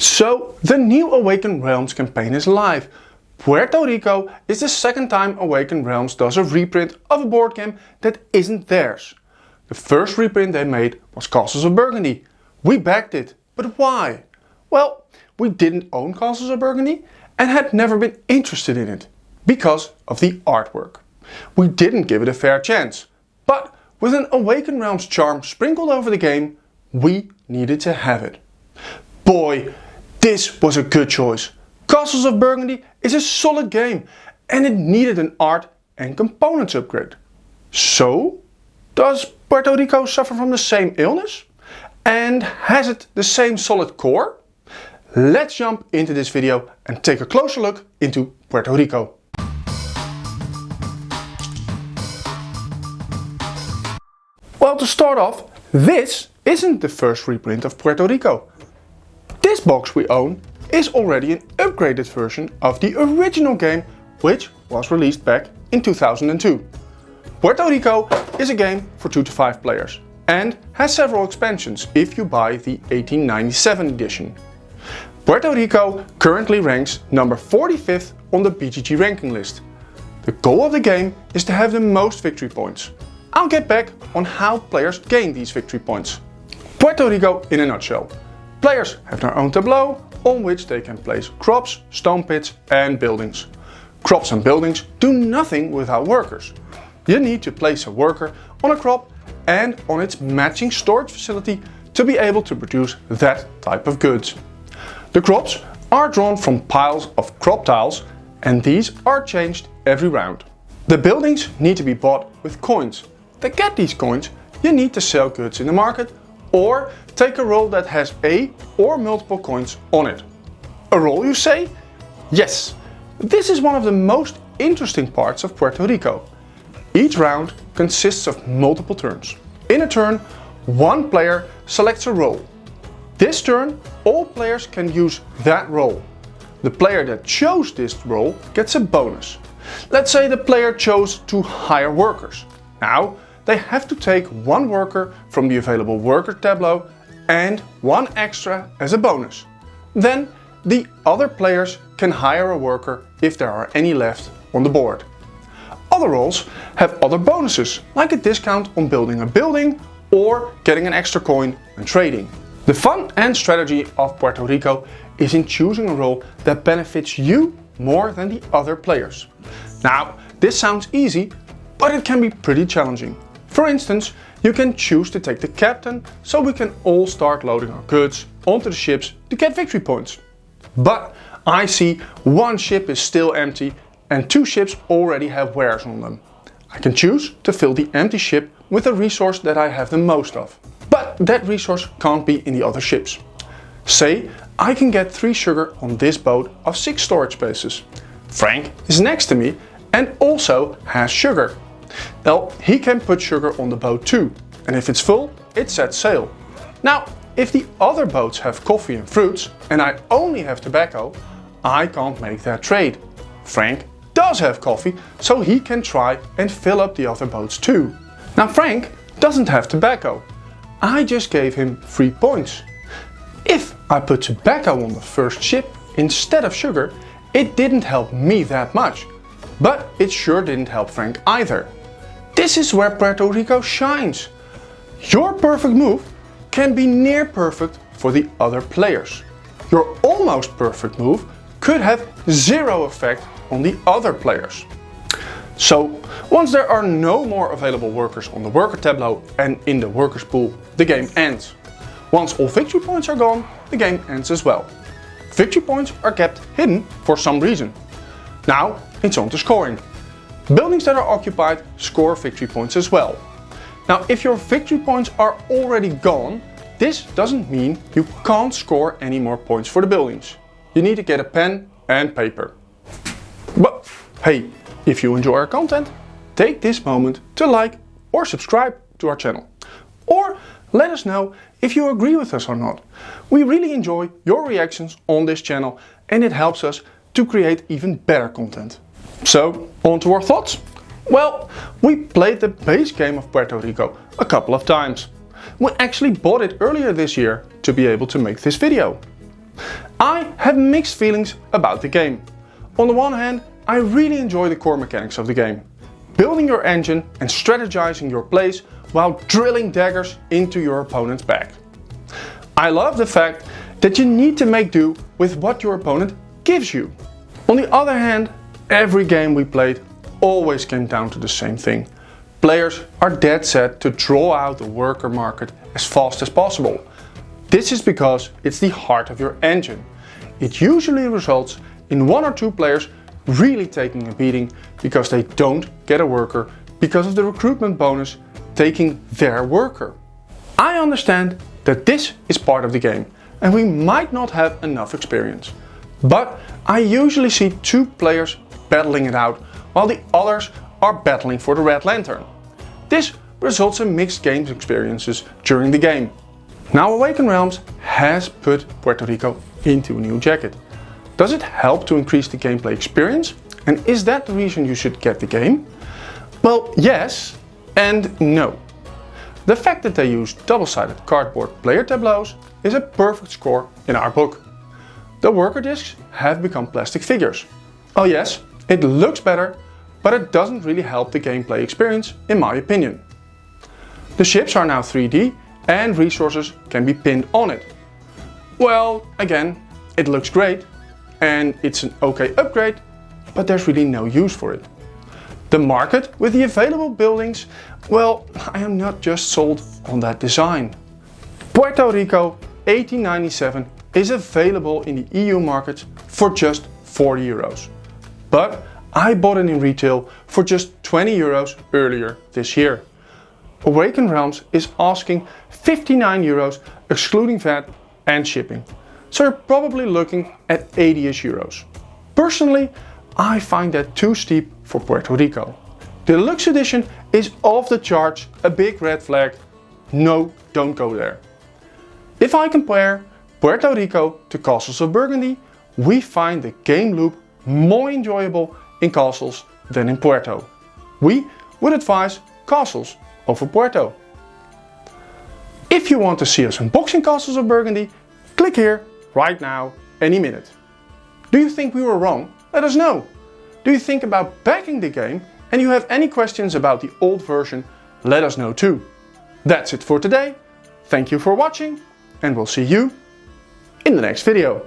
So, the new Awaken Realms campaign is live. Puerto Rico is the second time Awaken Realms does a reprint of a board game that isn't theirs. The first reprint they made was Castles of Burgundy. We backed it, but why? Well, we didn't own Castles of Burgundy and had never been interested in it, because of the artwork. We didn't give it a fair chance, but with an Awaken Realms charm sprinkled over the game, we needed to have it. Boy, this was a good choice. Castles of Burgundy is a solid game and it needed an art and components upgrade. So, does Puerto Rico suffer from the same illness? And has it the same solid core? Let's jump into this video and take a closer look into Puerto Rico. Well, to start off, this isn't the first reprint of Puerto Rico. This box we own is already an upgraded version of the original game, which was released back in 2002. Puerto Rico is a game for 2 to 5 players and has several expansions if you buy the 1897 edition. Puerto Rico currently ranks number 45th on the BGG ranking list. The goal of the game is to have the most victory points. I'll get back on how players gain these victory points. Puerto Rico in a nutshell. Players have their own tableau on which they can place crops, stone pits and buildings. Crops and buildings do nothing without workers. You need to place a worker on a crop and on its matching storage facility to be able to produce that type of goods. The crops are drawn from piles of crop tiles and these are changed every round. The buildings need to be bought with coins. To get these coins, you need to sell goods in the market or take a roll that has a or multiple coins on it. A roll, you say? Yes, this is one of the most interesting parts of Puerto Rico. Each round consists of multiple turns. In a turn, one player selects a roll. This turn, all players can use that roll. The player that chose this roll gets a bonus. Let's say the player chose to hire workers. Now, they have to take one worker from the available worker tableau and one extra as a bonus. Then the other players can hire a worker if there are any left on the board. Other rolls have other bonuses, like a discount on building a building or getting an extra coin when trading. The fun and strategy of Puerto Rico is in choosing a role that benefits you more than the other players. Now, this sounds easy, but it can be pretty challenging. For instance, you can choose to take the captain so we can all start loading our goods onto the ships to get victory points. But I see one ship is still empty and 2 ships already have wares on them. I can choose to fill the empty ship with a resource that I have the most of. But that resource can't be in the other ships. Say I can get 3 sugar on this boat of 6 storage spaces. Frank is next to me and also has sugar. Well, he can put sugar on the boat too, and if it's full, it sets sail. Now, if the other boats have coffee and fruits, and I only have tobacco, I can't make that trade. Frank does have coffee, so he can try and fill up the other boats too. Now, Frank doesn't have tobacco. I just gave him 3 points. If I put tobacco on the first ship instead of sugar, it didn't help me that much. But it sure didn't help Frank either. This is where Puerto Rico shines. Your perfect move can be near perfect for the other players. Your almost perfect move could have 0 effect on the other players. So, once there are no more available workers on the worker tableau and in the workers pool, the game ends. Once all victory points are gone, the game ends as well. Victory points are kept hidden for some reason. Now, it's on to scoring. Buildings that are occupied score victory points as well. Now, if your victory points are already gone, this doesn't mean you can't score any more points for the buildings. You need to get a pen and paper. But hey, if you enjoy our content, take this moment to like or subscribe to our channel. Or let us know if you agree with us or not. We really enjoy your reactions on this channel and it helps us to create even better content. So, on to our thoughts? Well, we played the base game of Puerto Rico a couple of times. We actually bought it earlier this year to be able to make this video. I have mixed feelings about the game. On the one hand, I really enjoy the core mechanics of the game. Building your engine and strategizing your plays while drilling daggers into your opponent's back. I love the fact that you need to make do with what your opponent gives you. On the other hand, every game we played always came down to the same thing. Players are dead set to draw out the worker market as fast as possible. This is because it's the heart of your engine. It usually results in one or two players really taking a beating because they don't get a worker because of the recruitment bonus taking their worker. I understand that this is part of the game and we might not have enough experience. But I usually see two players battling it out while the others are battling for the red lantern. This results in mixed game experiences during the game. Now Awaken Realms has put Puerto Rico into a new jacket. Does it help to increase the gameplay experience? And is that the reason you should get the game? Well, yes and no. The fact that they use double-sided cardboard player tableaus is a perfect score in our book. The worker discs have become plastic figures. Oh yes, it looks better, but it doesn't really help the gameplay experience in my opinion. The ships are now 3D and resources can be pinned on it. Well, again, it looks great and it's an okay upgrade, but there's really no use for it. The market with the available buildings, well, I am not just sold on that design. Puerto Rico 1897 is available in the EU markets for just 40 euros. But I bought it in retail for just 20 euros earlier this year. Awaken Realms is asking 59 euros excluding VAT and shipping. So you're probably looking at 80-ish euros. Personally, I find that too steep for Puerto Rico. The deluxe edition is off the charts, a big red flag. No, don't go there. If I compare Puerto Rico to Castles of Burgundy, we find the game loop more enjoyable in Castles than in Puerto. We would advise Castles over Puerto. If you want to see us unboxing Castles of Burgundy, click here right now, any minute. Do you think we were wrong? Let us know. Do you think about backing the game and you have any questions about the old version? Let us know too. That's it for today. Thank you for watching and we'll see you in the next video.